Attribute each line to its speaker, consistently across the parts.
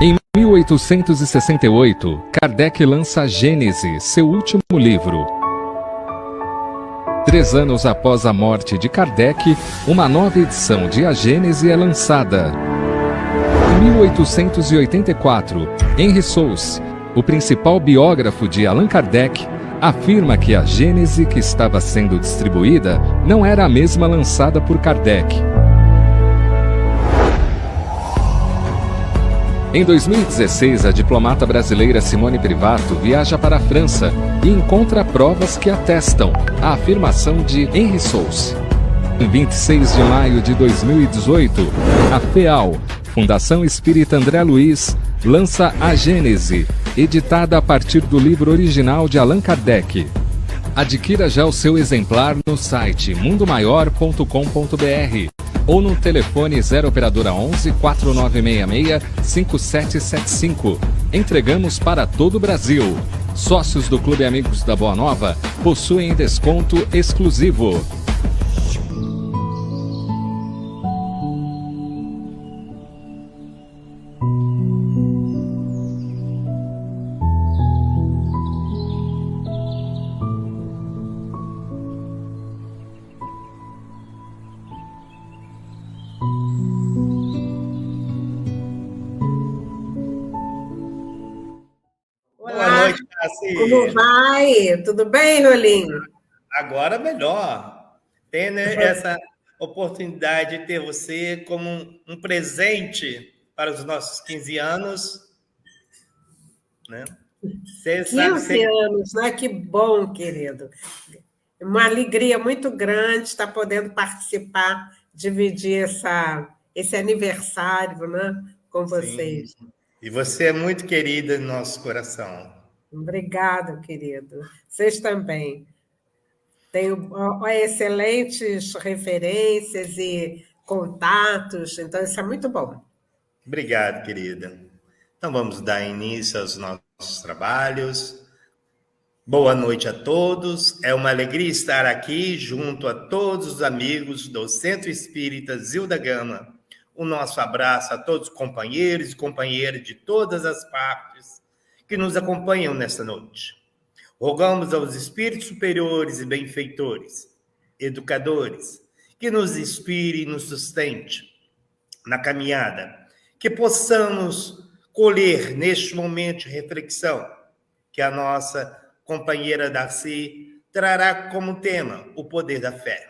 Speaker 1: Em 1868, Kardec lança Gênese, seu último livro. 3 anos após a morte de Kardec, uma nova edição de A Gênese é lançada. Em 1884, Henry Souce, o principal biógrafo de Allan Kardec, afirma que a Gênese que estava sendo distribuída não era a mesma lançada por Kardec. Em 2016, a diplomata brasileira Simone Privato viaja para a França e encontra provas que atestam a afirmação de Henry Souce. Em 26 de maio de 2018, a FEAL, Fundação Espírita André Luiz, lança A Gênese, editada a partir do livro original de Allan Kardec. Adquira já o seu exemplar no site mundomaior.com.br ou no telefone 0 operadora 11 4966 5775. Entregamos para todo o Brasil. Sócios do Clube Amigos da Boa Nova possuem desconto exclusivo.
Speaker 2: Como vai? Tudo bem, Rolinho?
Speaker 3: Agora melhor. Tendo essa oportunidade de ter você como um presente para os nossos 15 anos. Né?
Speaker 2: 15 anos, né? Que bom, querido. Uma alegria muito grande estar podendo participar, dividir esse aniversário, né, com vocês.
Speaker 3: Sim. E você é muito querida no nosso coração.
Speaker 2: Obrigada, querido. Vocês também. Tenho excelentes referências e contatos, então isso é muito bom.
Speaker 3: Obrigado, querida. Então vamos dar início aos nossos trabalhos. Boa noite a todos. É uma alegria estar aqui junto a todos os amigos do Centro Espírita Zilda Gama. O nosso abraço a todos os companheiros e companheiras de todas as partes que nos acompanham nesta noite. Rogamos aos espíritos superiores e benfeitores, educadores, que nos inspire e nos sustente na caminhada, que possamos colher neste momento de reflexão que a nossa companheira Darcy trará como tema o poder da fé.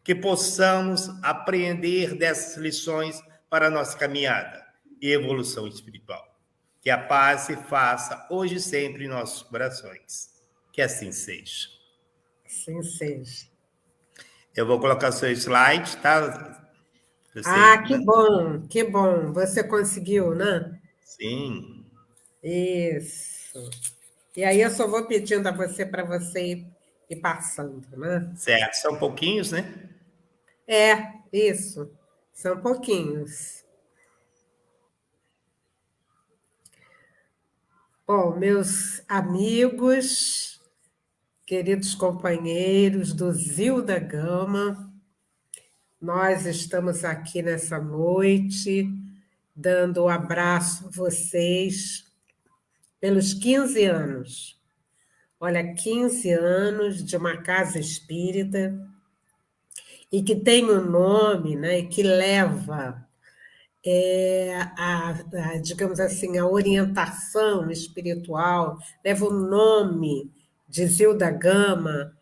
Speaker 3: Que possamos aprender dessas lições para a nossa caminhada e evolução espiritual. Que a paz se faça hoje e sempre em nossos corações. Que assim seja.
Speaker 2: Assim seja.
Speaker 3: Eu vou colocar o seu slide, tá?
Speaker 2: Que bom, que bom. Você conseguiu, né?
Speaker 3: Sim.
Speaker 2: Isso. E aí eu só vou pedindo a você para você ir passando, né?
Speaker 3: Certo, são pouquinhos, né?
Speaker 2: Isso. São pouquinhos. Bom, meus amigos, queridos companheiros do Zilda Gama, nós estamos aqui nessa noite dando um abraço a vocês pelos 15 anos. Olha, 15 anos de uma casa espírita e que tem um nome, né, e que leva digamos assim, a orientação espiritual, leva o nome de Zilda Gama,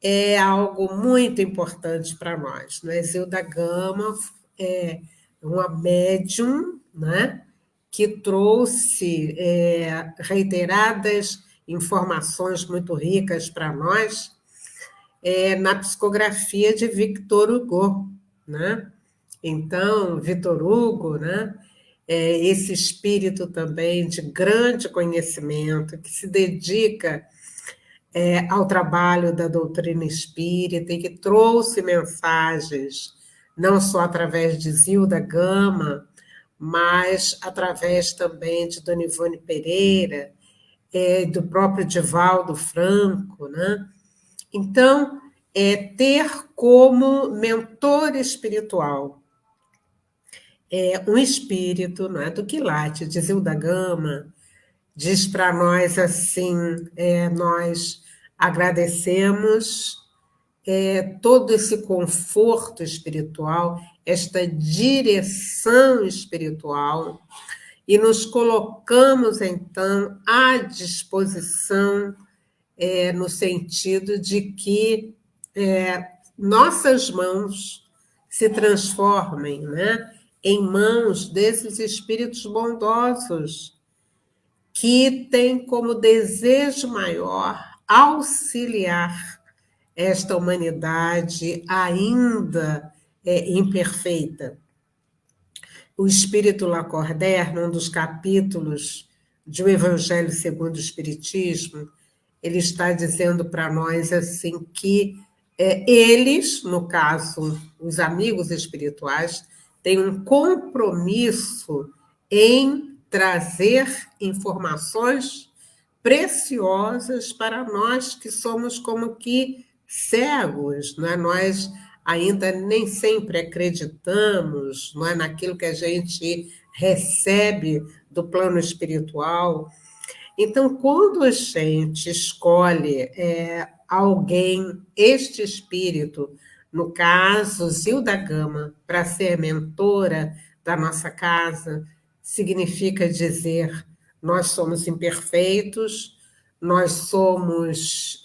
Speaker 2: é algo muito importante para nós. Né? Zilda Gama é uma médium, né, que trouxe reiteradas informações muito ricas para nós na psicografia de Victor Hugo, né? Então, Victor Hugo, né? Esse espírito também de grande conhecimento, que se dedica ao trabalho da doutrina espírita e que trouxe mensagens, não só através de Zilda Gama, mas através também de Dona Ivone Pereira, do próprio Divaldo Franco, né? Então, ter como mentor espiritual um espírito, não é, do quilate, de Zilda Gama, diz para nós assim, nós agradecemos todo esse conforto espiritual, esta direção espiritual, e nos colocamos, então, à disposição, no sentido de que nossas mãos se transformem, né, em mãos desses espíritos bondosos, que têm como desejo maior auxiliar esta humanidade ainda imperfeita. O Espírito Lacordaire, num dos capítulos de O Evangelho segundo o Espiritismo, ele está dizendo para nós assim que eles, no caso, os amigos espirituais, têm um compromisso em trazer informações preciosas para nós que somos como que cegos, não é? Nós ainda nem sempre acreditamos, não é, naquilo que a gente recebe do plano espiritual. Então, quando a gente escolhe alguém, este espírito, no caso, Zilda Gama, para ser mentora da nossa casa, significa dizer: nós somos imperfeitos, nós somos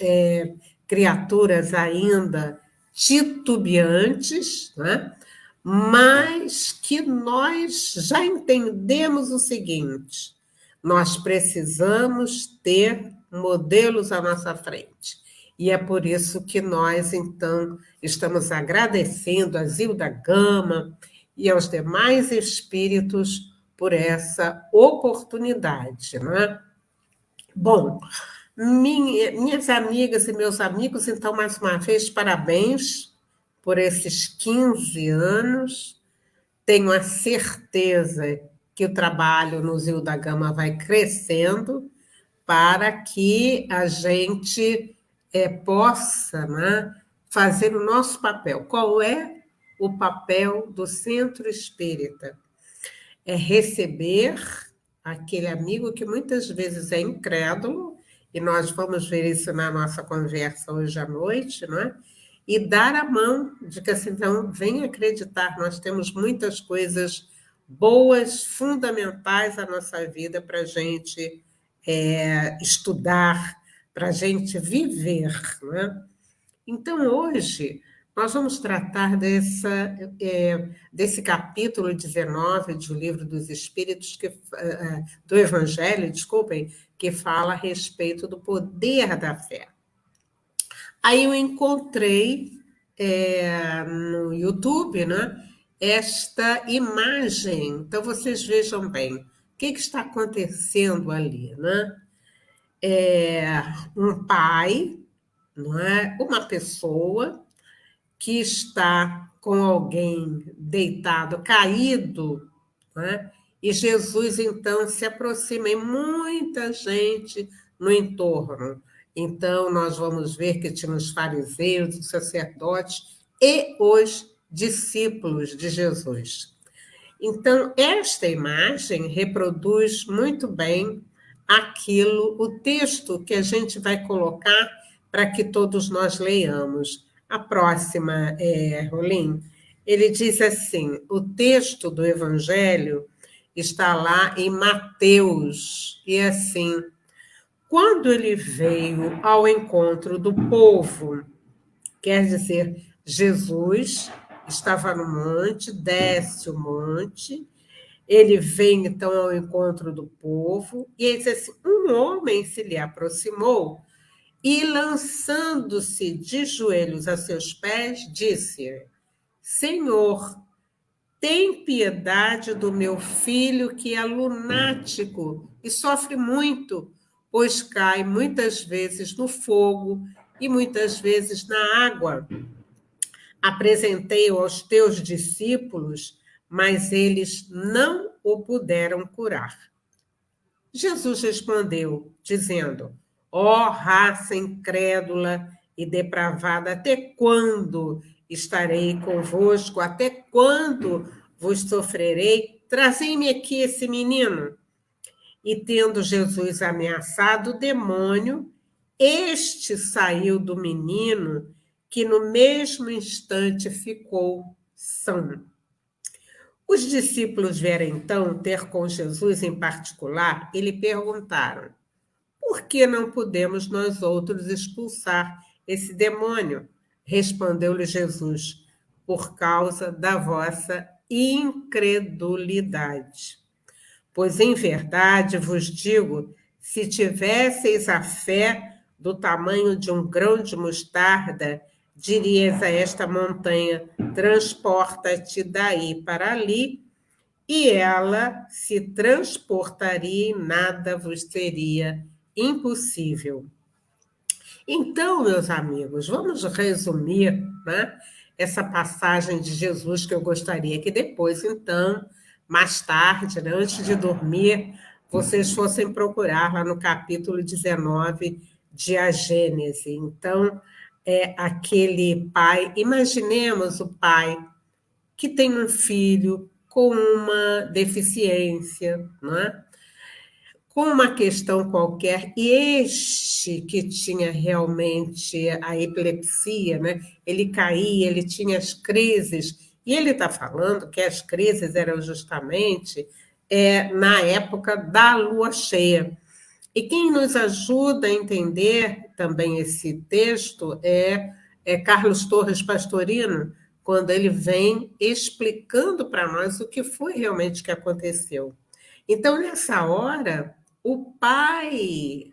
Speaker 2: criaturas ainda titubeantes, né? Mas que nós já entendemos o seguinte: nós precisamos ter modelos à nossa frente. E é por isso que nós, então, estamos agradecendo a Zilda Gama e aos demais espíritos por essa oportunidade, não é? Bom, minhas amigas e meus amigos, então, mais uma vez, parabéns por esses 15 anos. Tenho a certeza que o trabalho no Zilda Gama vai crescendo para que a gente possa, né, fazer o nosso papel. Qual é o papel do Centro Espírita? É receber aquele amigo que muitas vezes é incrédulo, e nós vamos ver isso na nossa conversa hoje à noite, não é? E dar a mão de que, assim, então, venha acreditar, nós temos muitas coisas boas, fundamentais à nossa vida para a gente estudar, para a gente viver, não é? Então, hoje, nós vamos tratar desse capítulo 19 do Livro dos Espíritos, do Evangelho, desculpem, que fala a respeito do poder da fé. Aí eu encontrei no YouTube, né, esta imagem. Então, vocês vejam bem o que está acontecendo ali, né? Um pai, não é? Uma pessoa que está com alguém deitado, caído, não é? E Jesus, então, se aproxima, e muita gente no entorno. Então, nós vamos ver que tinha os fariseus, os sacerdotes e os discípulos de Jesus. Então, esta imagem reproduz muito bem o texto que a gente vai colocar para que todos nós leiamos. A próxima, Rolim, ele diz assim: o texto do Evangelho está lá em Mateus, e assim: quando ele veio ao encontro do povo, quer dizer, Jesus estava no monte, desce o monte, ele vem, então, ao encontro do povo, e ele diz assim: um homem se lhe aproximou e, lançando-se de joelhos a seus pés, disse: Senhor, tem piedade do meu filho, que é lunático e sofre muito, pois cai muitas vezes no fogo e muitas vezes na água. Apresentei-o aos teus discípulos, mas eles não o puderam curar. Jesus respondeu, dizendo: ó raça incrédula e depravada, até quando estarei convosco? Até quando vos sofrerei, trazei-me aqui esse menino. E tendo Jesus ameaçado o demônio, este saiu do menino, que no mesmo instante ficou são. Os discípulos vieram então ter com Jesus em particular e lhe perguntaram: por que não podemos nós outros expulsar esse demônio? Respondeu-lhe Jesus: por causa da vossa incredulidade. Pois em verdade vos digo, se tivesseis a fé do tamanho de um grão de mostarda, dirias a esta montanha: transporta-te daí para ali, e ela se transportaria e nada vos seria impossível. Então, meus amigos, vamos resumir, né, essa passagem de Jesus, que eu gostaria que depois, então, mais tarde, né, antes de dormir, vocês fossem procurar lá no capítulo 19 de A Gênese. Então, é aquele pai, imaginemos o pai que tem um filho com uma deficiência, não é? Com uma questão qualquer, e este que tinha realmente a epilepsia, né? Ele caía, ele tinha as crises, e ele está falando que as crises eram justamente na época da lua cheia. E quem nos ajuda a entender também esse texto é Carlos Torres Pastorino, quando ele vem explicando para nós o que foi realmente que aconteceu. Então, nessa hora, o pai,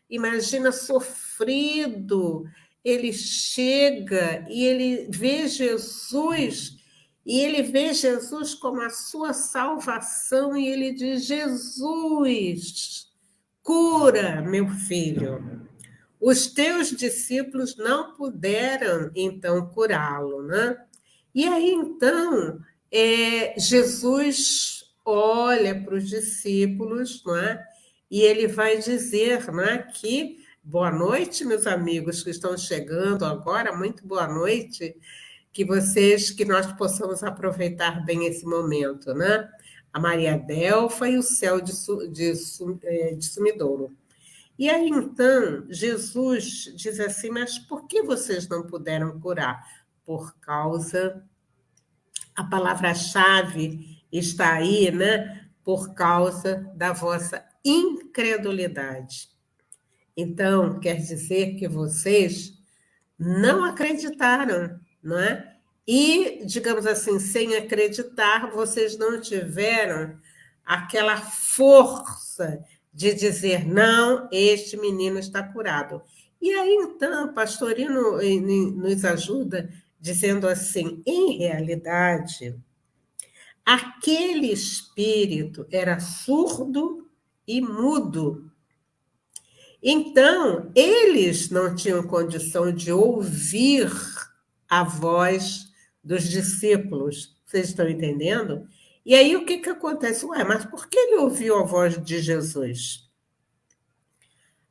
Speaker 2: imagina, sofrido, ele chega e ele vê Jesus, e ele vê Jesus como a sua salvação, e ele diz: Jesus, cura meu filho. Os teus discípulos não puderam, então, curá-lo, né? E aí, então, Jesus olha para os discípulos, não é? E ele vai dizer, não é, que boa noite, meus amigos que estão chegando agora, muito boa noite, que nós possamos aproveitar bem esse momento, né? A Maria Delfa e o céu de Sumidouro. E aí, então, Jesus diz assim: mas por que vocês não puderam curar? Por causa, a palavra-chave está aí, né? Por causa da vossa incredulidade. Então, quer dizer que vocês não acreditaram, não é? E, digamos assim, sem acreditar, vocês não tiveram aquela força de dizer: não, este menino está curado. E aí, então, Pastorino nos ajuda dizendo assim: em realidade, aquele espírito era surdo e mudo. Então, eles não tinham condição de ouvir a voz dos discípulos. Vocês estão entendendo? E aí, o que acontece? Ué, mas por que ele ouviu a voz de Jesus?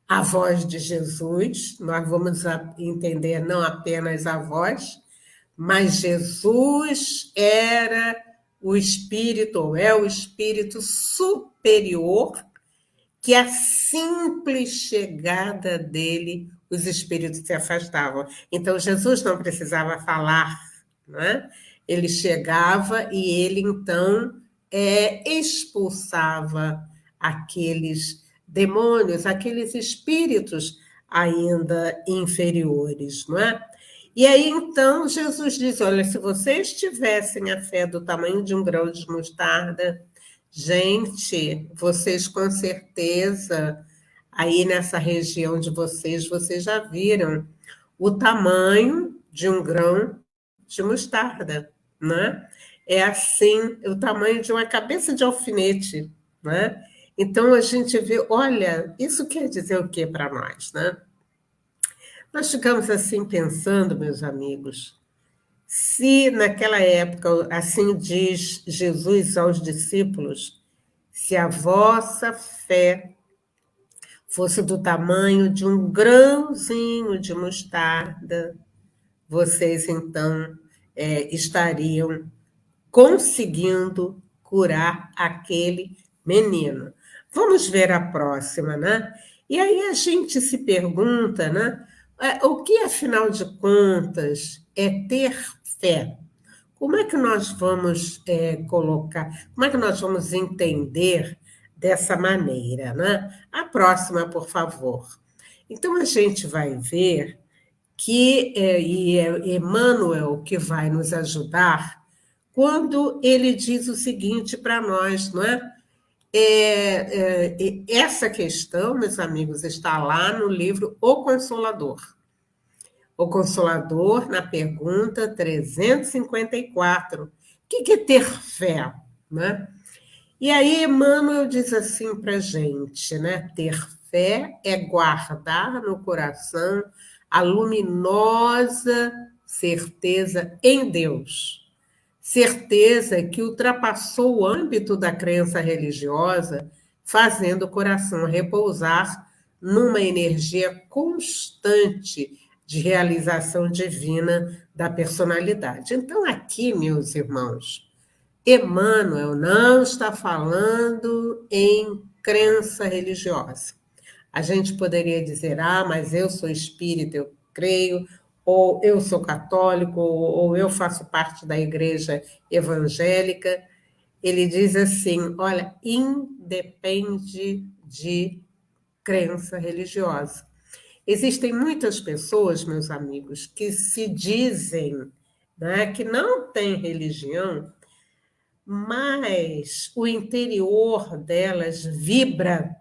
Speaker 2: A voz de Jesus, nós vamos entender não apenas a voz, mas Jesus era o espírito, ou é o espírito superior, que a simples chegada dele, os espíritos se afastavam. Então, Jesus não precisava falar, né? Ele chegava e ele, então, expulsava aqueles demônios, aqueles espíritos ainda inferiores, não é? E aí, então, Jesus diz: olha, se vocês tivessem a fé do tamanho de um grão de mostarda, gente, vocês com certeza, aí nessa região de vocês já viram o tamanho de um grão de mostarda, né? É assim, o tamanho de uma cabeça de alfinete, né? Então, a gente vê, olha, isso quer dizer o que para nós, né? Nós ficamos assim pensando, meus amigos, se naquela época, assim diz Jesus aos discípulos, se a vossa fé fosse do tamanho de um grãozinho de mostarda, vocês então estariam conseguindo curar aquele menino. Vamos ver a próxima, né? E aí a gente se pergunta, né? O que, afinal de contas, é ter fé? Como é que nós vamos colocar, como é que nós vamos entender dessa maneira, né? A próxima, por favor. Então, a gente vai ver que, e é Emmanuel que vai nos ajudar, quando ele diz o seguinte para nós, não é? Essa questão, meus amigos, está lá no livro O Consolador. O Consolador, na pergunta 354. O que é ter fé? Né? E aí, Emmanuel diz assim para a gente, né? Ter fé é guardar no coração a luminosa certeza em Deus. Certeza que ultrapassou o âmbito da crença religiosa, fazendo o coração repousar numa energia constante de realização divina da personalidade. Então, aqui, meus irmãos, Emmanuel não está falando em crença religiosa. A gente poderia dizer, mas eu sou espírita, eu creio, ou eu sou católico, ou eu faço parte da igreja evangélica. Ele diz assim, olha, independe de crença religiosa. Existem muitas pessoas, meus amigos, que se dizem, né, que não têm religião, mas o interior delas vibra.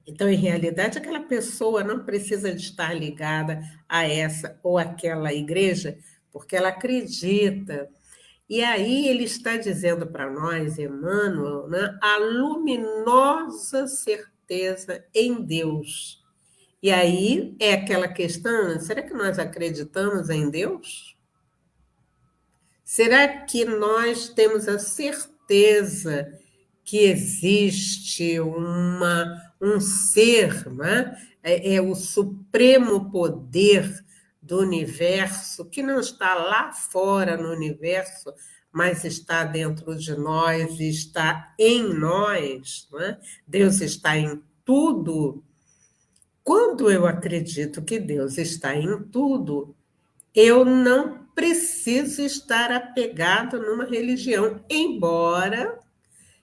Speaker 2: Então, em realidade, aquela pessoa não precisa de estar ligada a essa ou aquela igreja, porque ela acredita. E aí ele está dizendo para nós, Emmanuel, né, a luminosa certeza em Deus. E aí é aquela questão, será que nós acreditamos em Deus? Será que nós temos a certeza que existe um ser, né? É o supremo poder do universo, que não está lá fora no universo, mas está dentro de nós, está em nós, né? Deus está em tudo. Quando eu acredito que Deus está em tudo, eu não preciso estar apegado numa religião, embora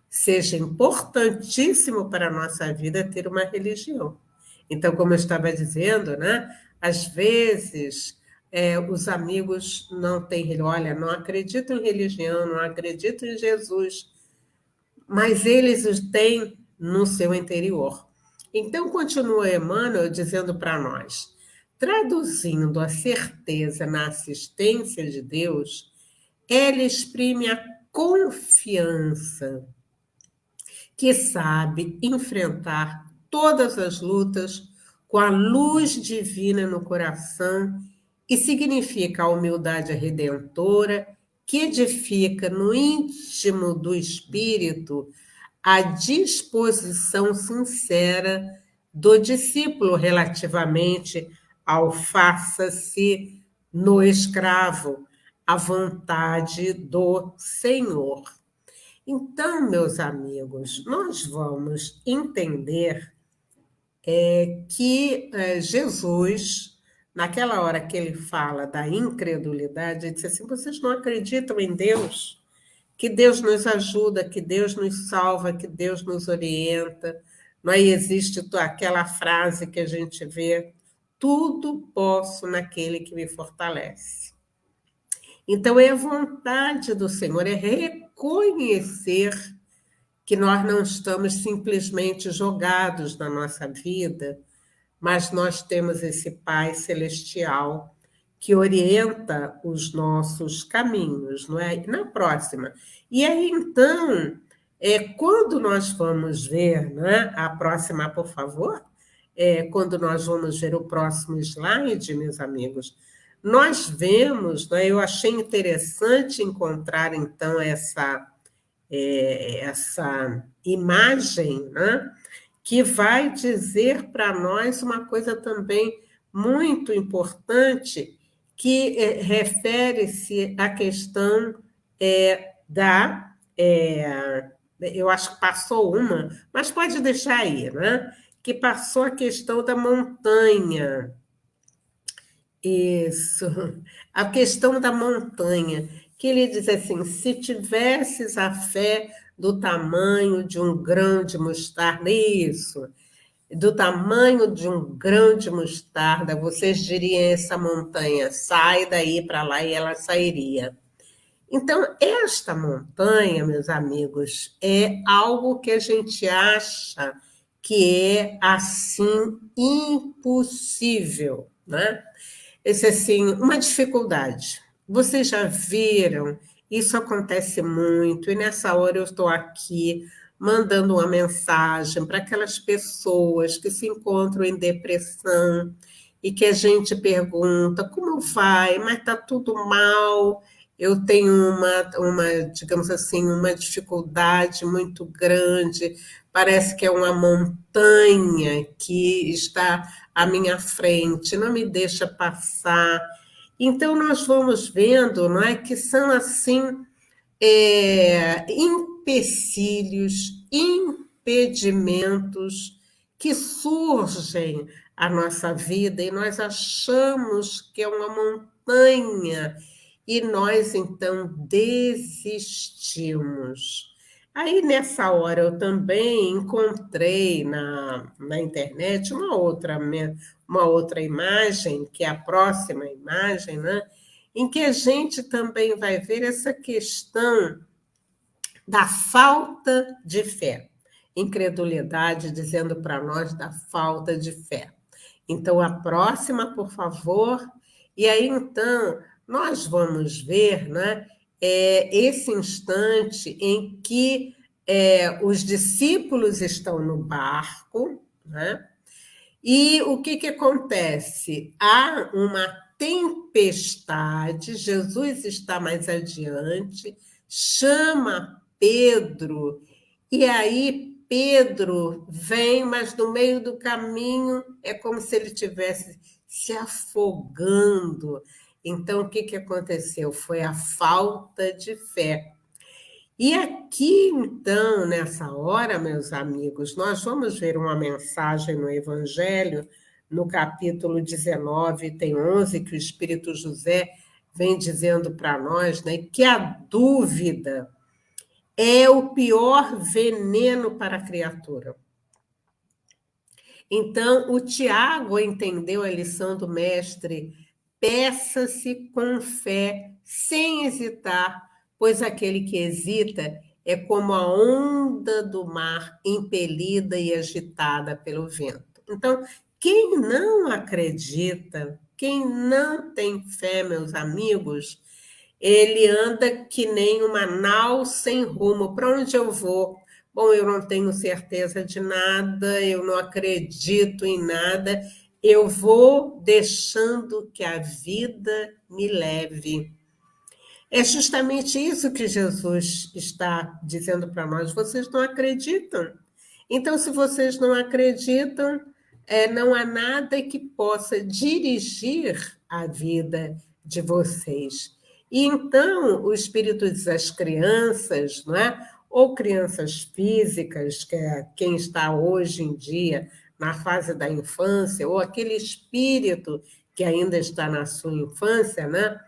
Speaker 2: seja importantíssimo para a nossa vida ter uma religião. Então, como eu estava dizendo, né, às vezes os amigos não têm, olha, não acreditam em religião, não acreditam em Jesus, mas eles os têm no seu interior. Então, continua Emmanuel dizendo para nós, traduzindo a certeza na assistência de Deus, ela exprime a confiança que sabe enfrentar todas as lutas com a luz divina no coração e significa a humildade redentora que edifica no íntimo do espírito a disposição sincera do discípulo relativamente ao faça-se no escravo, a vontade do Senhor. Então, meus amigos, nós vamos entender que Jesus, naquela hora que ele fala da incredulidade, ele disse assim, vocês não acreditam em Deus? Que Deus nos ajuda, que Deus nos salva, que Deus nos orienta. Não existe aquela frase que a gente vê, tudo posso naquele que me fortalece. Então, é a vontade do Senhor, é reconhecer que nós não estamos simplesmente jogados na nossa vida, mas nós temos esse Pai Celestial que orienta os nossos caminhos, não é? Na próxima. E aí, então, quando nós vamos ver, né, a próxima, por favor, quando nós vamos ver o próximo slide, meus amigos, nós vemos, né, eu achei interessante encontrar, então, essa imagem, né, que vai dizer para nós uma coisa também muito importante, que refere-se à questão eu acho que passou uma, mas pode deixar aí, né? Que passou a questão da montanha. Isso, a questão da montanha, que ele diz assim: se tivesses a fé do tamanho de um grão de mostarda, isso, do tamanho de um grão de mostarda, vocês diriam a essa montanha, sai daí para lá, e ela sairia. Então, esta montanha, meus amigos, é algo que a gente acha que é assim impossível, né? Esse assim, uma dificuldade. Vocês já viram? Isso acontece muito, e nessa hora eu estou aqui mandando uma mensagem para aquelas pessoas que se encontram em depressão e que a gente pergunta como vai, mas está tudo mal. Eu tenho digamos assim, uma dificuldade muito grande, parece que é uma montanha que está à minha frente, não me deixa passar. Então, nós vamos vendo, não é, que são assim empecilhos, impedimentos que surgem à nossa vida e nós achamos que é uma montanha e nós então desistimos. Aí nessa hora eu também encontrei na internet uma outra imagem, que é a próxima imagem, né? Em que a gente também vai ver essa questão da falta de fé. Incredulidade dizendo para nós da falta de fé. Então, a próxima, por favor. E aí, então, nós vamos ver, né, esse instante em que os discípulos estão no barco, né? E o que acontece? Há uma tempestade, Jesus está mais adiante, chama Pedro, e aí Pedro vem, mas no meio do caminho é como se ele estivesse se afogando. Então, o que aconteceu? Foi a falta de fé. E aqui, então, nessa hora, meus amigos, nós vamos ver uma mensagem no Evangelho, no capítulo 19, tem 11, que o Espírito José vem dizendo para nós, né, que a dúvida é o pior veneno para a criatura. Então, o Tiago entendeu a lição do mestre: peça-se com fé, sem hesitar, pois aquele que hesita é como a onda do mar impelida e agitada pelo vento. Então, quem não acredita, quem não tem fé, meus amigos, ele anda que nem uma nau sem rumo. Para onde eu vou? Bom, eu não tenho certeza de nada, eu não acredito em nada, eu vou deixando que a vida me leve. É justamente isso que Jesus está dizendo para nós: vocês não acreditam. Então, se vocês não acreditam, não há nada que possa dirigir a vida de vocês. E então, o Espírito diz às crianças, não é? Ou crianças físicas, que é quem está hoje em dia na fase da infância, ou aquele espírito que ainda está na sua infância, né?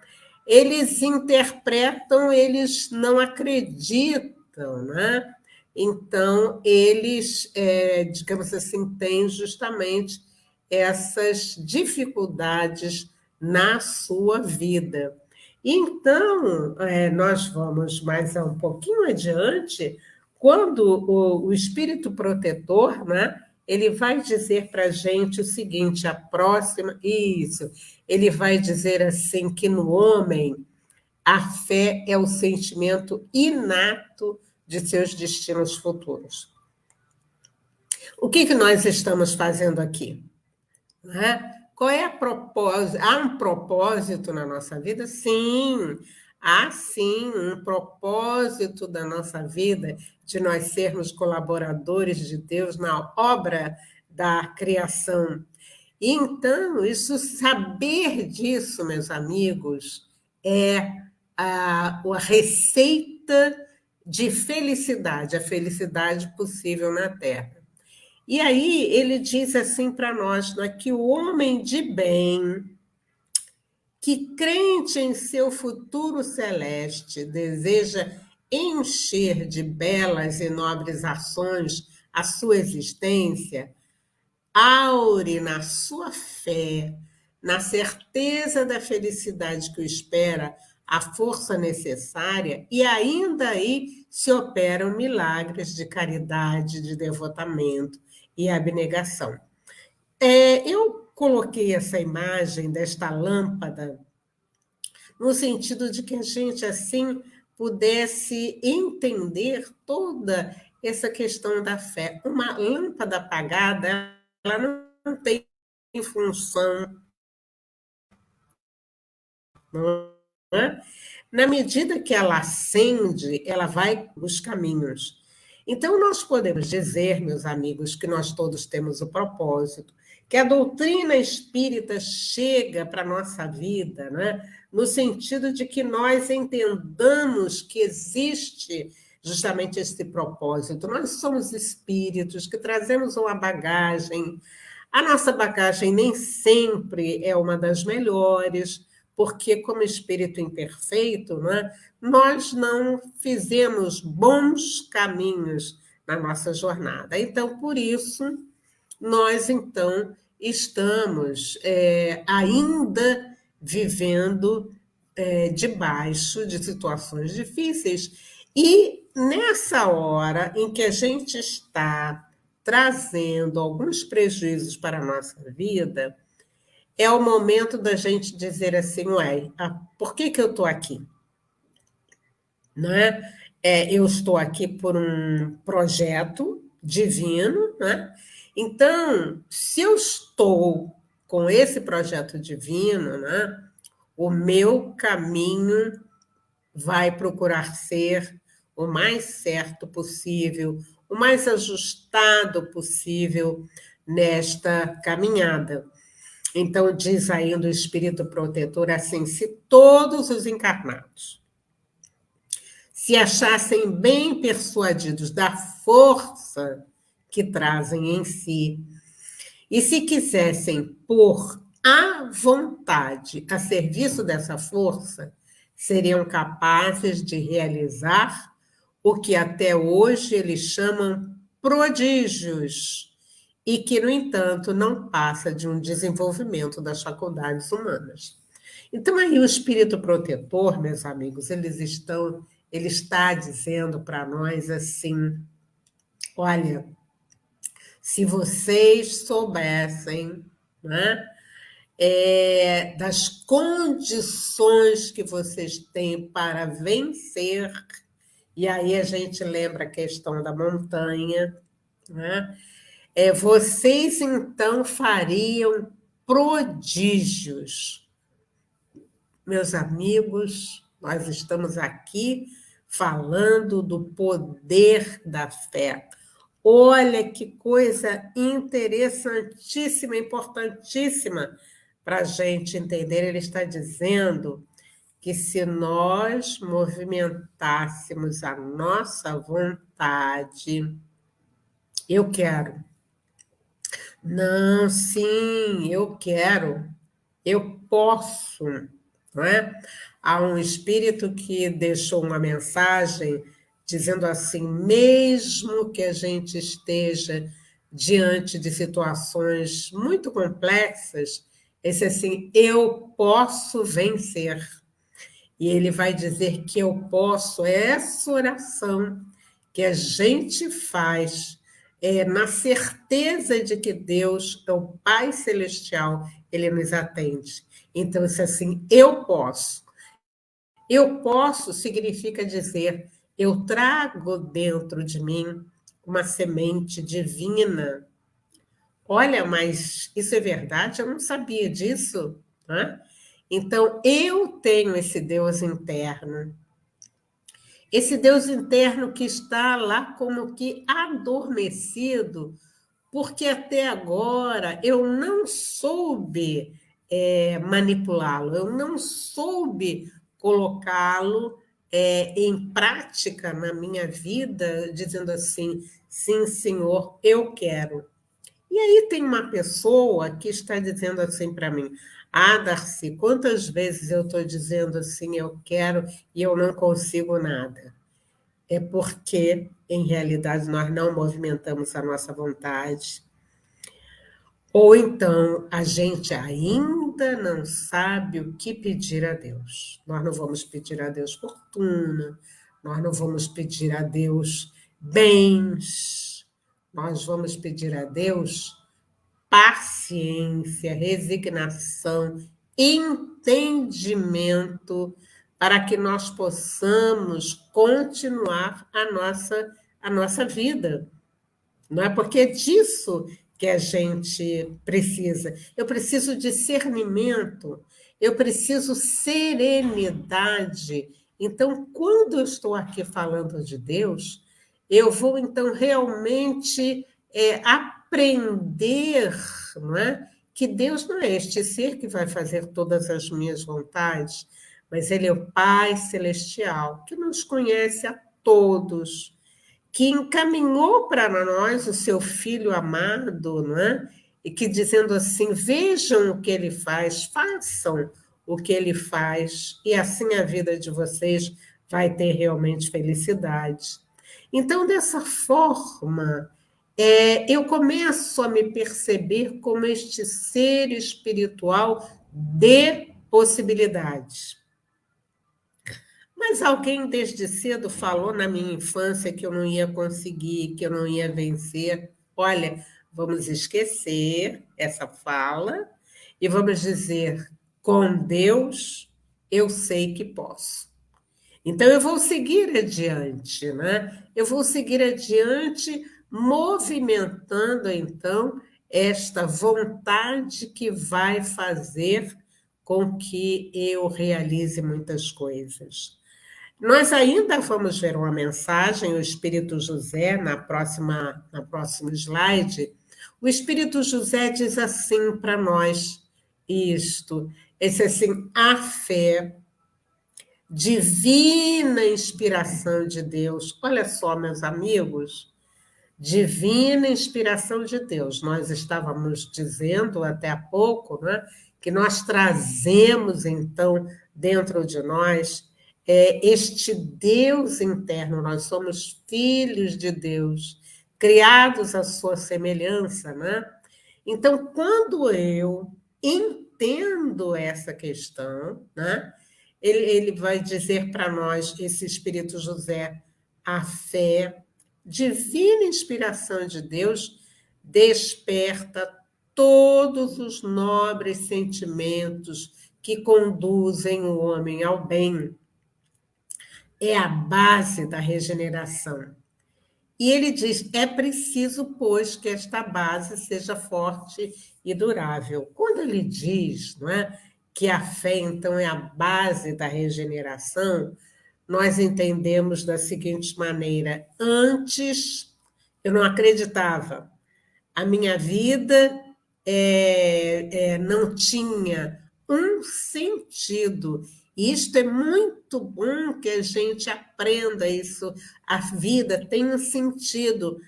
Speaker 2: Eles interpretam, eles não acreditam, né? Então, eles, digamos assim, têm justamente essas dificuldades na sua vida. Então, nós vamos mais um pouquinho adiante, quando o espírito protetor, né, ele vai dizer para a gente o seguinte, a próxima, isso, ele vai dizer assim que no homem a fé é o sentimento inato de seus destinos futuros. O que nós estamos fazendo aqui? Né? Qual é a propósito? Há um propósito na nossa vida? Sim, há sim um propósito da nossa vida de nós sermos colaboradores de Deus na obra da criação. Então, saber disso, meus amigos, é a receita de felicidade, a felicidade possível na Terra. E aí ele diz assim para nós, né, que o homem de bem, que crente em seu futuro celeste, deseja encher de belas e nobres ações a sua existência, aure na sua fé, na certeza da felicidade que o espera, a força necessária, e ainda aí se operam milagres de caridade, de devotamento e abnegação. Eu coloquei essa imagem desta lâmpada no sentido de que a gente, assim, pudesse entender toda essa questão da fé. Uma lâmpada apagada, ela não tem função, não é? Na medida que ela acende, ela vai os caminhos. Então, nós podemos dizer, meus amigos, que nós todos temos o propósito, que a doutrina espírita chega para a nossa vida, né? No sentido de que nós entendamos que existe justamente esse propósito. Nós somos espíritos que trazemos uma bagagem. A nossa bagagem nem sempre é uma das melhores, porque, como espírito imperfeito, né, nós não fizemos bons caminhos na nossa jornada. Então, por isso, nós, então, estamos ainda vivendo debaixo de situações difíceis. E nessa hora em que a gente está trazendo alguns prejuízos para a nossa vida, é o momento da gente dizer assim, ué, por que eu estou aqui? Não é? Eu estou aqui por um projeto divino, né? Então, se eu estou com esse projeto divino, né, o meu caminho vai procurar ser o mais certo possível, o mais ajustado possível nesta caminhada. Então, diz ainda o Espírito Protetor assim: se todos os encarnados se achassem bem persuadidos da força que trazem em si, e se quisessem pôr à vontade a serviço dessa força, seriam capazes de realizar o que até hoje eles chamam prodígios, e que, no entanto, não passa de um desenvolvimento das faculdades humanas. Então, aí o espírito protetor, meus amigos, ele está dizendo para nós assim: olha, se vocês soubessem, né, das condições que vocês têm para vencer, e aí a gente lembra a questão da montanha, né? Vocês então fariam prodígios. Meus amigos, nós estamos aqui falando do poder da fé. Olha que coisa interessantíssima, importantíssima para a gente entender. Ele está dizendo que se nós movimentássemos a nossa vontade, eu quero. Não, sim, eu quero, eu posso, não é? Há um espírito que deixou uma mensagem dizendo assim: mesmo que a gente esteja diante de situações muito complexas, esse assim, eu posso vencer. E ele vai dizer que eu posso, essa oração que a gente faz na certeza de que Deus é o Pai Celestial, ele nos atende. Então, isso assim, eu posso. Eu posso significa dizer, eu trago dentro de mim uma semente divina. Olha, mas isso é verdade? Eu não sabia disso, né? Então, eu tenho esse Deus interno. Esse Deus interno que está lá como que adormecido, porque até agora eu não soube manipulá-lo, eu não soube colocá-lo em prática na minha vida, dizendo assim, sim, Senhor, eu quero. E aí tem uma pessoa que está dizendo assim para mim, Darcy, quantas vezes eu estou dizendo assim, eu quero, e eu não consigo nada? É porque, em realidade, nós não movimentamos a nossa vontade, ou então a gente ainda não sabe o que pedir a Deus. Nós não vamos pedir a Deus fortuna, nós não vamos pedir a Deus bens, nós vamos pedir a Deus paciência, resignação, entendimento, para que nós possamos continuar a nossa vida. Não é porque é disso que a gente precisa. Eu preciso de discernimento, eu preciso serenidade. Então, quando eu estou aqui falando de Deus, eu vou então realmente aprender, não é? Que Deus não é este ser que vai fazer todas as minhas vontades, mas Ele é o Pai Celestial, que nos conhece a todos, que encaminhou para nós o seu Filho amado, não é? E que dizendo assim, vejam o que Ele faz, façam o que Ele faz, e assim a vida de vocês vai ter realmente felicidade. Então, dessa forma, eu começo a me perceber como este ser espiritual de possibilidades. Mas alguém desde cedo falou na minha infância que eu não ia conseguir, que eu não ia vencer. Olha, vamos esquecer essa fala e vamos dizer, com Deus eu sei que posso. Então eu vou seguir adiante, né? Eu vou seguir adiante movimentando então esta vontade que vai fazer com que eu realize muitas coisas. Nós ainda vamos ver uma mensagem, o Espírito José, no próximo slide. O Espírito José diz assim para nós, esse assim, a fé, divina inspiração de Deus. Olha só, meus amigos, divina inspiração de Deus. Nós estávamos dizendo até há pouco, né, que nós trazemos, então, dentro de nós, este Deus interno, nós somos filhos de Deus, criados à sua semelhança, né? Então, quando eu entendo essa questão, né, ele vai dizer para nós, esse Espírito José, a fé, divina inspiração de Deus, desperta todos os nobres sentimentos que conduzem o homem ao bem. É a base da regeneração. E ele diz, é preciso, pois, que esta base seja forte e durável. Quando ele diz, não é, que a fé, então, é a base da regeneração, nós entendemos da seguinte maneira, antes eu não acreditava, a minha vida não tinha um sentido. E isto é muito bom que a gente aprenda isso. A vida tem um sentido,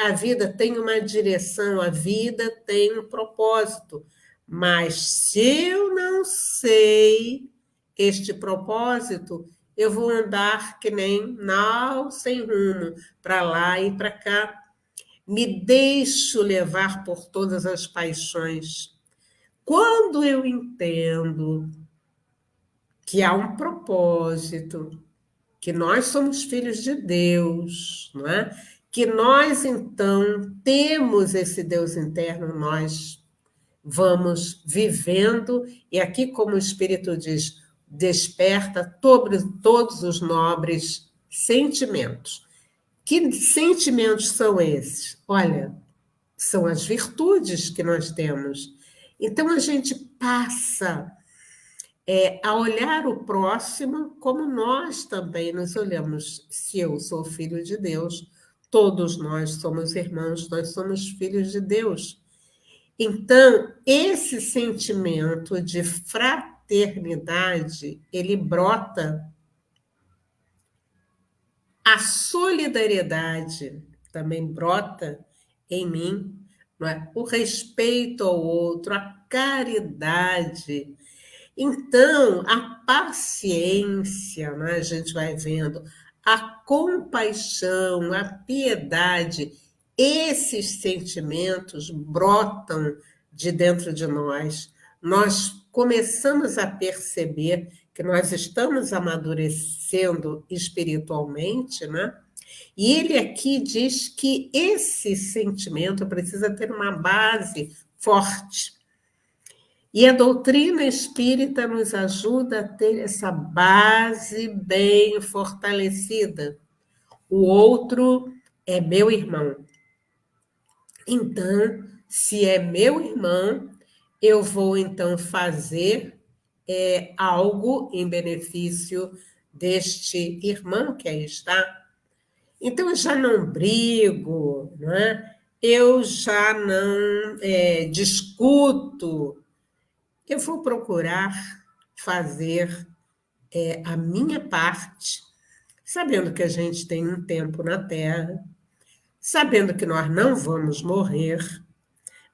Speaker 2: a vida tem uma direção, a vida tem um propósito. Mas se eu não sei este propósito, eu vou andar que nem nau sem rumo, para lá e para cá. Me deixo levar por todas as paixões. Quando eu entendo que há um propósito, que nós somos filhos de Deus, não é? Que nós, então, temos esse Deus interno, nós vamos vivendo, e aqui, como o Espírito diz, desperta todos os nobres sentimentos. Que sentimentos são esses? Olha, são as virtudes que nós temos. Então, a gente passa a olhar o próximo como nós também nos olhamos. Se eu sou filho de Deus, todos nós somos irmãos, nós somos filhos de Deus. Então, esse sentimento de fraternidade fraternidade, ele brota a solidariedade, também brota em mim, não é? O respeito ao outro, a caridade. Então, a paciência, né? A gente vai vendo, a compaixão, a piedade, esses sentimentos brotam de dentro de nós. Nós começamos a perceber que nós estamos amadurecendo espiritualmente, né? E ele aqui diz que esse sentimento precisa ter uma base forte. E a doutrina espírita nos ajuda a ter essa base bem fortalecida. O outro é meu irmão. Então, se é meu irmão, eu vou então fazer algo em benefício deste irmão que aí está. Então, eu já não brigo, não é? Eu já não discuto. Eu vou procurar fazer a minha parte, sabendo que a gente tem um tempo na Terra, sabendo que nós não vamos morrer,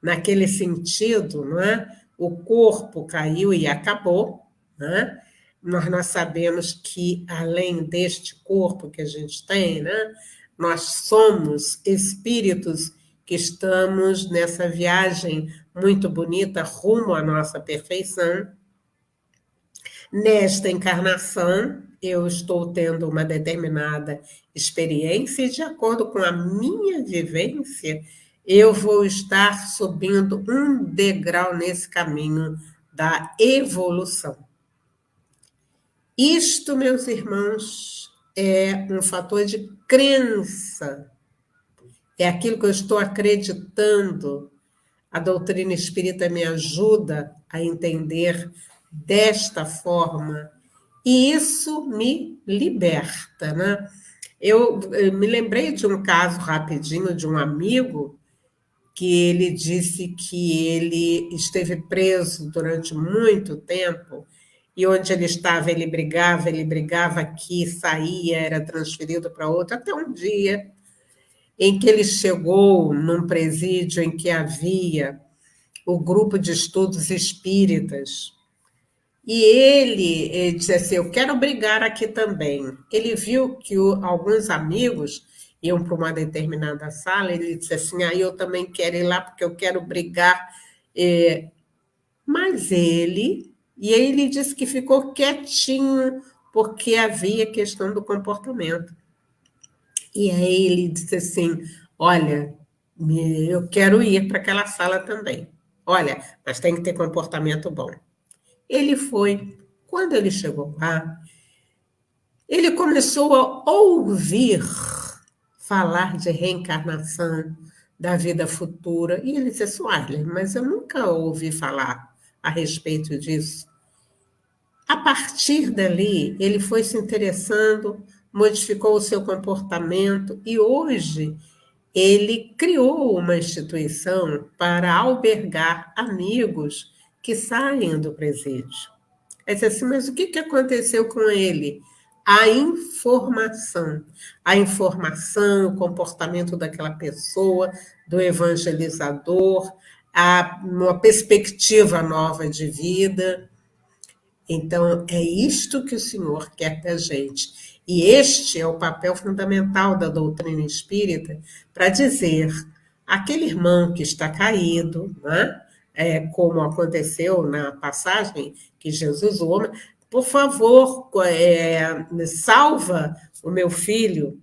Speaker 2: naquele sentido, não é? O corpo caiu e acabou, não é? Nós sabemos que, além deste corpo que a gente tem, né, nós somos espíritos que estamos nessa viagem muito bonita rumo à nossa perfeição. Nesta encarnação, eu estou tendo uma determinada experiência e, de acordo com a minha vivência, eu vou estar subindo um degrau nesse caminho da evolução. Isto, meus irmãos, é um fator de crença. É aquilo que eu estou acreditando. A doutrina espírita me ajuda a entender desta forma. E isso me liberta, né? Eu me lembrei de um caso rapidinho de um amigo que ele disse que ele esteve preso durante muito tempo e onde ele estava, ele brigava aqui, saía, era transferido para outro, até um dia em que ele chegou num presídio em que havia o grupo de estudos espíritas. E ele disse assim, eu quero brigar aqui também. Ele viu que alguns amigos iam para uma determinada sala, ele disse assim, eu também quero ir lá porque eu quero brigar. Mas ele disse que ficou quietinho porque havia questão do comportamento. E aí ele disse assim, olha, eu quero ir para aquela sala também. Olha, mas tem que ter comportamento bom. Ele foi. Quando ele chegou lá, ele começou a ouvir falar de reencarnação, da vida futura. E ele disse assim, olha, mas eu nunca ouvi falar a respeito disso. A partir dali, ele foi se interessando, modificou o seu comportamento e hoje ele criou uma instituição para albergar amigos que saem do presídio. Aí disse assim, mas o que aconteceu com ele? A informação, o comportamento daquela pessoa, do evangelizador, uma perspectiva nova de vida. Então, é isto que o Senhor quer da gente. E este é o papel fundamental da doutrina espírita para dizer aquele irmão que está caído, né? Como aconteceu na passagem que Jesus ama, por favor, salva o meu filho.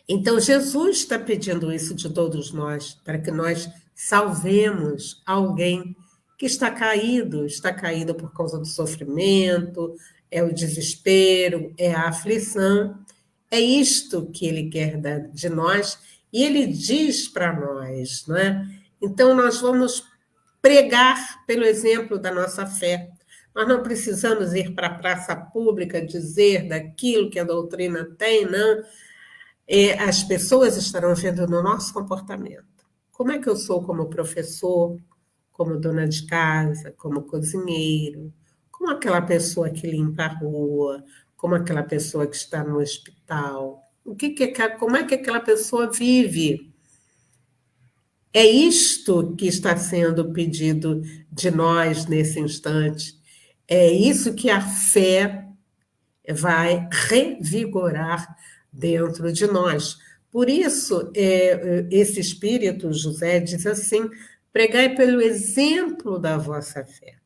Speaker 2: Então, Jesus está pedindo isso de todos nós, para que nós salvemos alguém que está caído por causa do sofrimento, é o desespero, é a aflição. É isto que ele quer de nós, e ele diz para nós, não é? Então, nós vamos pregar pelo exemplo da nossa fé. Nós não precisamos ir para a praça pública dizer daquilo que a doutrina tem, não. As pessoas estarão vendo no nosso comportamento. Como é que eu sou como professor, como dona de casa, como cozinheiro, como aquela pessoa que limpa a rua, como aquela pessoa que está no hospital. Como é que aquela pessoa vive? É isto que está sendo pedido de nós nesse instante. É isso que a fé vai revigorar dentro de nós. Por isso, esse Espírito, José, diz assim: pregai pelo exemplo da vossa fé.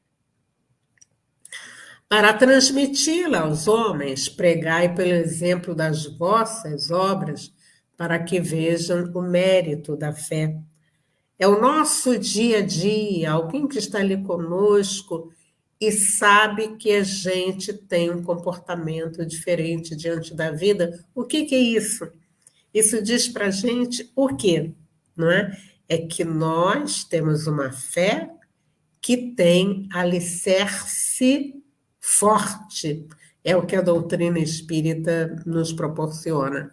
Speaker 2: Para transmiti-la aos homens, pregai pelo exemplo das vossas obras, para que vejam o mérito da fé. É o nosso dia a dia, alguém que está ali conosco e sabe que a gente tem um comportamento diferente diante da vida. O que é isso? Isso diz para a gente o quê? Não é? É que nós temos uma fé que tem alicerce forte. É o que a doutrina espírita nos proporciona.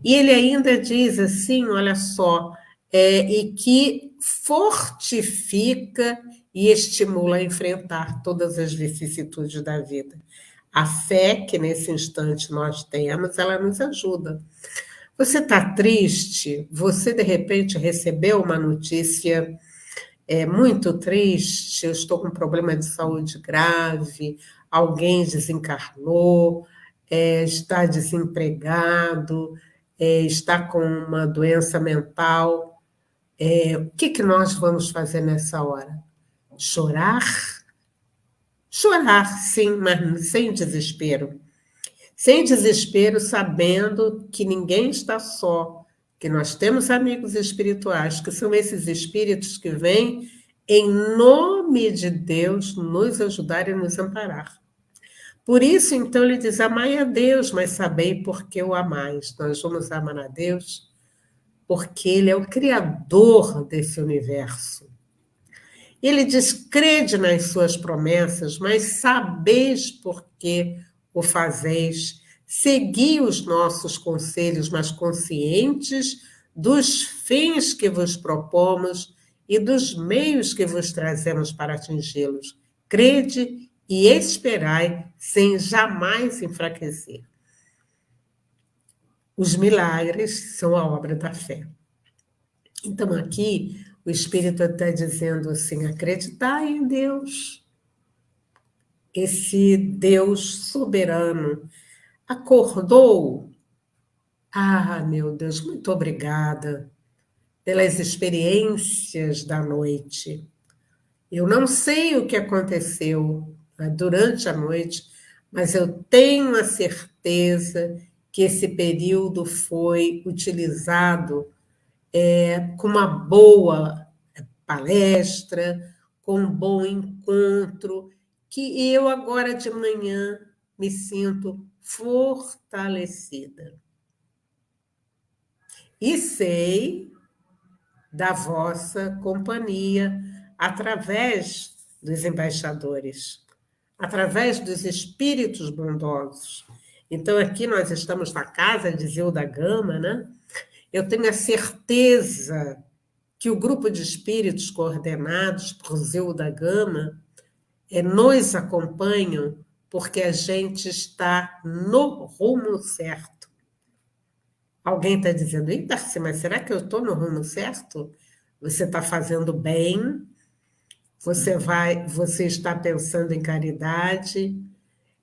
Speaker 2: E ele ainda diz assim, olha só, e que fortifica e estimula a enfrentar todas as vicissitudes da vida. A fé que nesse instante nós temos, ela nos ajuda. Você está triste? Você, de repente, recebeu uma notícia muito triste, eu estou com um problema de saúde grave, alguém desencarnou, está desempregado, está com uma doença mental. O que nós vamos fazer nessa hora? Chorar? Chorar, sim, mas sem desespero. Sem desespero, sabendo que ninguém está só, que nós temos amigos espirituais, que são esses espíritos que vêm em nome de Deus nos ajudar e nos amparar. Por isso, então, ele diz: amai a Deus, mas sabei por que o amais. Nós vamos amar a Deus porque Ele é o Criador desse universo. Ele diz: crede nas suas promessas, mas sabeis por que o fazeis. Segui os nossos conselhos, mas conscientes dos fins que vos propomos e dos meios que vos trazemos para atingi-los. Crede e esperai, sem jamais enfraquecer. Os milagres são a obra da fé. Então, aqui, o Espírito está dizendo assim: acreditai em Deus. Esse Deus soberano acordou. Ah, meu Deus, muito obrigada pelas experiências da noite. Eu não sei o que aconteceu durante a noite, mas eu tenho a certeza que esse período foi utilizado com uma boa palestra, com um bom encontro, que eu agora de manhã me sinto fortalecida. E sei da vossa companhia através dos embaixadores, através dos espíritos bondosos. Então, aqui nós estamos na casa de Zilda Gama, né? Eu tenho a certeza que o grupo de espíritos coordenados por Zilda Gama nos acompanham porque a gente está no rumo certo. Alguém está dizendo: eita, mas será que eu estou no rumo certo? Você está fazendo bem, você está pensando em caridade,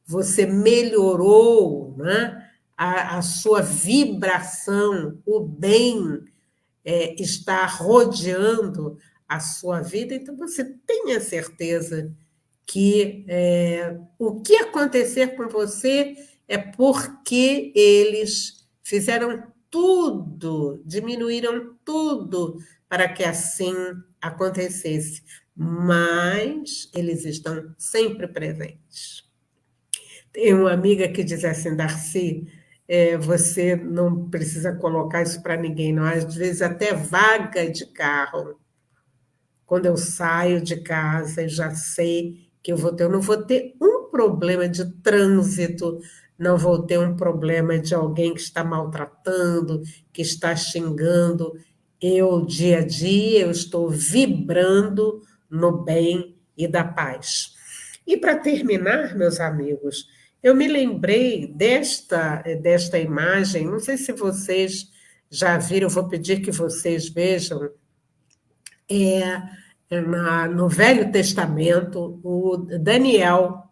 Speaker 2: você melhorou, né, a sua vibração, o bem está rodeando a sua vida, então você tenha certeza que o que acontecer com você é porque eles fizeram tudo, diminuíram tudo para que assim acontecesse, mas eles estão sempre presentes. Tem uma amiga que diz assim: Darcy, você não precisa colocar isso para ninguém, não. Às vezes até vaga de carro. Quando eu saio de casa, eu já sei que eu não vou ter um problema de trânsito, não vou ter um problema de alguém que está maltratando, que está xingando. Eu, dia a dia, eu estou vibrando no bem e da paz. E para terminar, meus amigos, eu me lembrei desta imagem, não sei se vocês já viram, eu vou pedir que vocês vejam, no Velho Testamento, o Daniel,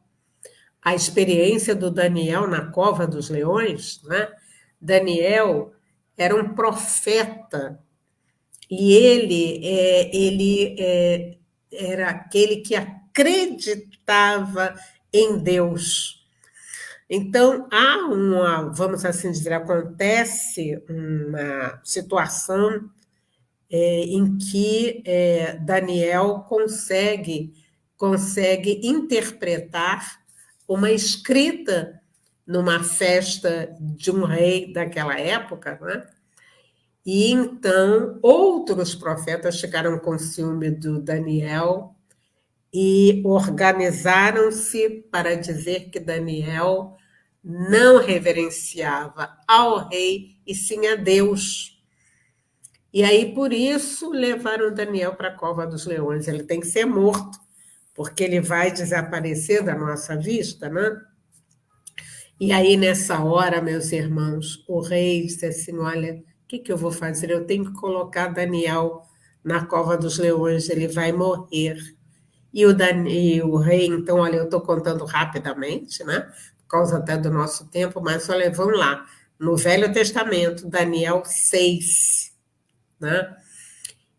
Speaker 2: a experiência do Daniel na cova dos leões, né? Daniel era um profeta e ele era aquele que acreditava em Deus. Então, vamos assim dizer, acontece uma situação em que Daniel consegue interpretar uma escrita numa festa de um rei daquela época, né? E então outros profetas ficaram com ciúme do Daniel e organizaram-se para dizer que Daniel não reverenciava ao rei e sim a Deus. E aí, por isso, levaram Daniel para a cova dos leões. Ele tem que ser morto, porque ele vai desaparecer da nossa vista, né? E aí, nessa hora, meus irmãos, o rei disse assim, olha, o que eu vou fazer? Eu tenho que colocar Daniel na cova dos leões, ele vai morrer. E o rei, então, olha, eu estou contando rapidamente, né? Por causa até do nosso tempo, mas olha, vamos lá. No Velho Testamento, Daniel 6, né?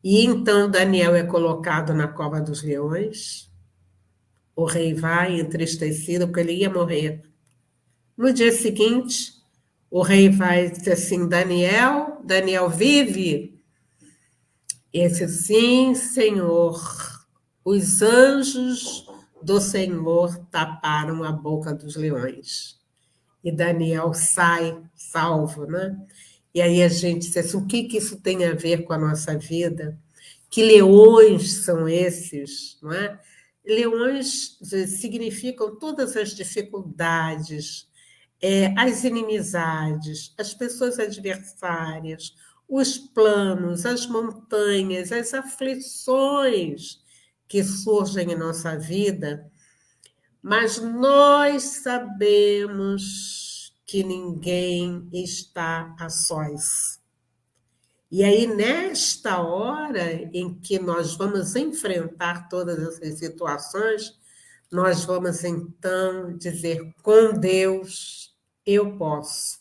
Speaker 2: E então Daniel é colocado na cova dos leões. O rei vai entristecido porque ele ia morrer. No dia seguinte, o rei vai dizer assim, Daniel vive? Esse sim, Senhor. Os anjos do Senhor taparam a boca dos leões. E Daniel sai salvo, né? E aí a gente diz assim, o que isso tem a ver com a nossa vida? Que leões são esses, não é? Leões significam todas as dificuldades, as inimizades, as pessoas adversárias, os planos, as montanhas, as aflições que surgem em nossa vida, mas nós sabemos que ninguém está a sós. E aí, nesta hora em que nós vamos enfrentar todas essas situações, nós vamos então dizer, com Deus eu posso.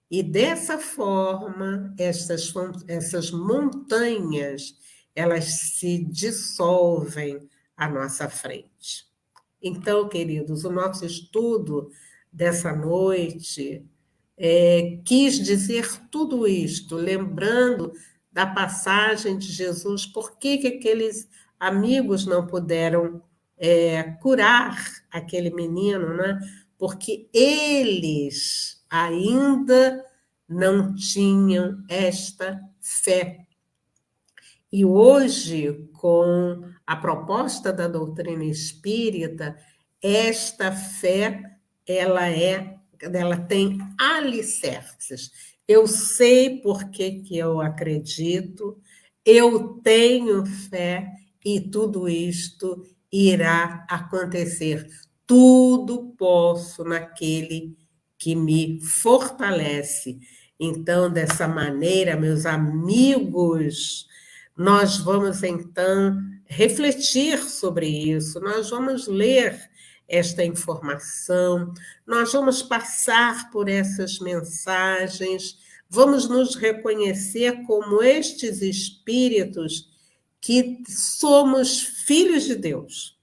Speaker 2: E dessa forma, essas montanhas, elas se dissolvem à nossa frente. Então, queridos, o nosso estudo dessa noite quis dizer tudo isto, lembrando da passagem de Jesus, por que aqueles amigos não puderam curar aquele menino, né? Porque eles ainda não tinham esta fé. E hoje, com a proposta da doutrina espírita, esta fé ela tem alicerces. Eu sei por que eu acredito, eu tenho fé e tudo isto irá acontecer. Tudo posso naquele que me fortalece. Então, dessa maneira, meus amigos, nós vamos então refletir sobre isso, nós vamos ler esta informação, nós vamos passar por essas mensagens, vamos nos reconhecer como estes espíritos que somos filhos de Deus.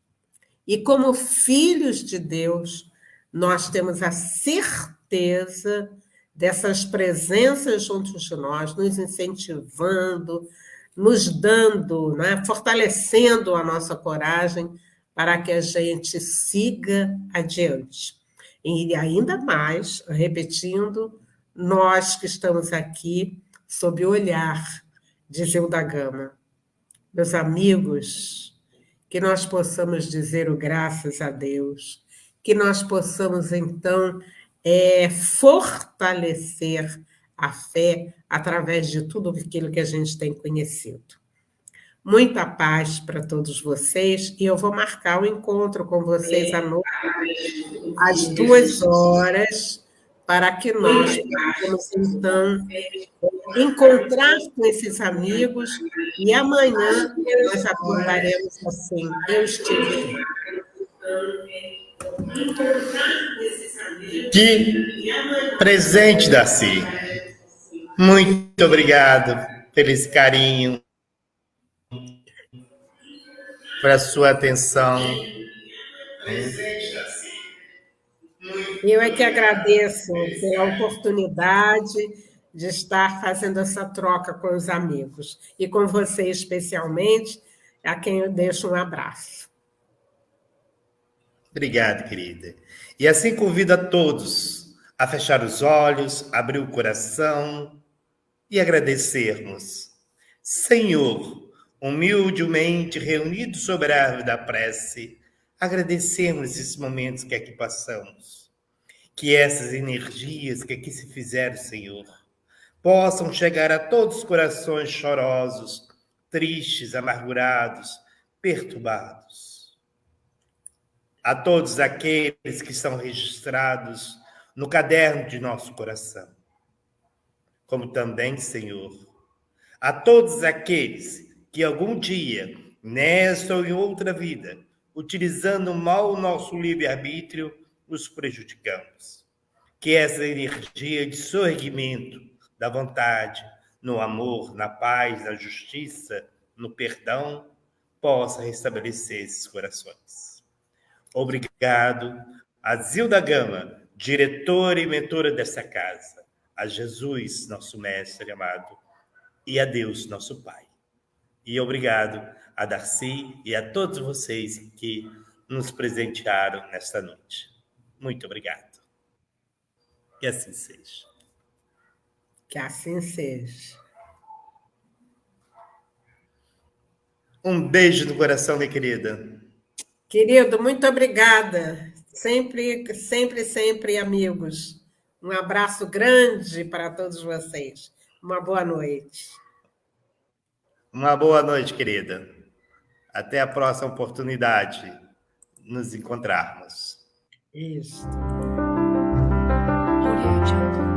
Speaker 2: E como filhos de Deus, nós temos a certeza dessas presenças junto de nós, nos incentivando, nos dando, né, fortalecendo a nossa coragem para que a gente siga adiante. E ainda mais, repetindo, nós que estamos aqui sob o olhar de Zilda Gama. Meus amigos, que nós possamos dizer o graças a Deus, que nós possamos, então, fortalecer a fé através de tudo aquilo que a gente tem conhecido. muita paz para todos vocês, e eu vou marcar o encontro com vocês à noite, às 2 horas, para que nós possamos, então, encontrar com esses amigos, e amanhã nós acordaremos assim, eu estive.
Speaker 3: Que presente, Darcy. Muito obrigado pelo esse carinho, pela sua atenção.
Speaker 2: Eu é que agradeço pela oportunidade de estar fazendo essa troca com os amigos. E com você, especialmente, a quem eu deixo um abraço.
Speaker 3: Obrigado, querida. E assim convido a todos a fechar os olhos, abrir o coração e agradecermos. Senhor, humildemente reunidos sobre a árvore da prece, agradecemos esses momentos que aqui passamos. Que essas energias que aqui se fizeram, Senhor, possam chegar a todos os corações chorosos, tristes, amargurados, perturbados. A todos aqueles que estão registrados no caderno de nosso coração. Como também, Senhor, a todos aqueles que algum dia, nesta ou em outra vida, utilizando mal o nosso livre-arbítrio, os prejudicamos. Que essa energia de sorgimento da vontade, no amor, na paz, na justiça, no perdão, possa restabelecer esses corações. Obrigado a Zilda Gama, diretora e mentora dessa casa, a Jesus, nosso mestre amado, e a Deus, nosso Pai. E obrigado a Darcy e a todos vocês que nos presentearam nesta noite. Muito obrigado. Que assim seja.
Speaker 2: Que assim seja.
Speaker 3: Um beijo no coração, minha querida.
Speaker 2: Querido, muito obrigada. Sempre, sempre, sempre, amigos. Um abraço grande para todos vocês. Uma boa noite.
Speaker 3: Uma boa noite, querida. Até a próxima oportunidade de nos encontrarmos.
Speaker 2: Isso.
Speaker 4: Audio Jungle.